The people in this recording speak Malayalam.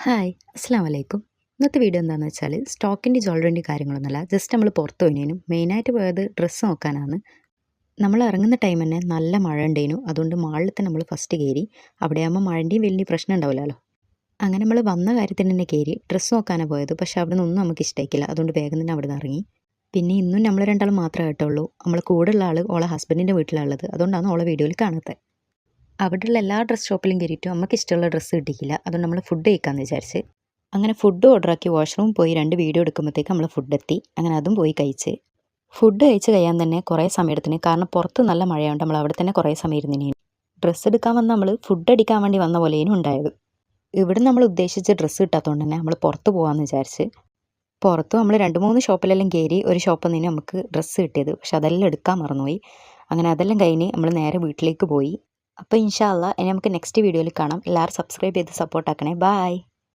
ഹായ് അസ്സാം വലൈക്കും. ഇന്നത്തെ വീഡിയോ എന്താണെന്ന് വെച്ചാൽ സ്റ്റോക്കിൻ്റെ ജ്വല്ലറിൻ്റെ കാര്യങ്ങളൊന്നുമല്ല, ജസ്റ്റ് നമ്മൾ പുറത്ത് പോയിനേനും മെയിനായിട്ട് പോയത് ഡ്രസ്സ് നോക്കാനാണ്. നമ്മൾ ഇറങ്ങുന്ന ടൈം തന്നെ നല്ല മഴ ഉണ്ടേനു, അതുകൊണ്ട് മാളിൽ തന്നെ നമ്മൾ ഫസ്റ്റ് കയറി. അവിടെയാകുമ്പോൾ മഴൻ്റെയും വലിയ പ്രശ്നം ഉണ്ടാവില്ലല്ലോ. അങ്ങനെ നമ്മൾ വന്ന കാര്യത്തിന് തന്നെ കയറി ഡ്രസ്സ് നോക്കാനാണ് പോയത്. പക്ഷേ അവിടെ നിന്നൊന്നും നമുക്ക് ഇഷ്ടമായിക്കില്ല, അതുകൊണ്ട് വേഗം തന്നെ അവിടെ നിന്ന് ഇറങ്ങി. പിന്നെ ഇന്നും നമ്മൾ രണ്ടാളും മാത്രമേ കേട്ടുള്ളൂ. നമ്മൾ കൂടെയുള്ള ആൾ ഓളെ ഹസ്ബൻഡിൻ്റെ വീട്ടിലുള്ളത്, അതുകൊണ്ടാണ് ഓളെ വീഡിയോയിൽ കാണാത്തത്. അവിടെയുള്ള എല്ലാ ഡ്രസ് ഷോപ്പിലും കയറിയിട്ടും നമുക്ക് ഇഷ്ടമുള്ള ഡ്രസ്സ് കിട്ടിയില്ല. അതുകൊണ്ട് നമ്മൾ ഫുഡ് കഴിക്കാമെന്ന് വിചാരിച്ച് അങ്ങനെ ഫുഡ് ഓർഡറാക്കി വാഷ്റൂം പോയി 2 വീഡിയോ എടുക്കുമ്പോഴത്തേക്ക് നമ്മൾ ഫുഡ് എത്തി. അങ്ങനെ അതും പോയി കഴിച്ച് ഫുഡ് കഴിയാൻ തന്നെ കുറേ സമയം എടുത്തിന്. കാരണം പുറത്ത് നല്ല മഴയുണ്ട്, നമ്മൾ അവിടെ തന്നെ കുറേ സമയം ഇരുന്നിന്. ഡ്രസ്സ് എടുക്കാൻ വന്ന് നമ്മൾ ഫുഡ് അടിക്കാൻ വേണ്ടി വന്ന പോലെയും ഉണ്ടായത്. ഇവിടെ നമ്മൾ ഉദ്ദേശിച്ച ഡ്രസ്സ് കിട്ടാത്തതുകൊണ്ട് തന്നെ നമ്മൾ പുറത്ത് പോകാമെന്ന് വിചാരിച്ച് പുറത്ത് നമ്മൾ 2-3 ഷോപ്പിലെല്ലാം കയറി. ഒരു ഷോപ്പിൽ നിന്ന് നമുക്ക് ഡ്രസ്സ് കിട്ടിയത്, പക്ഷെ അതെല്ലാം എടുക്കാൻ മറന്നുപോയി. അങ്ങനെ അതെല്ലാം കഴിഞ്ഞ് നമ്മൾ നേരെ വീട്ടിലേക്ക് പോയി. അപ്പോൾ ഇൻഷാ അല്ലാ ഇനി നമുക്ക് നെക്സ്റ്റ് വീഡിയോയിൽ കാണാം. എല്ലാവരും സബ്സ്ക്രൈബ് ചെയ്ത് സപ്പോർട്ടാക്കണേ. ബൈ.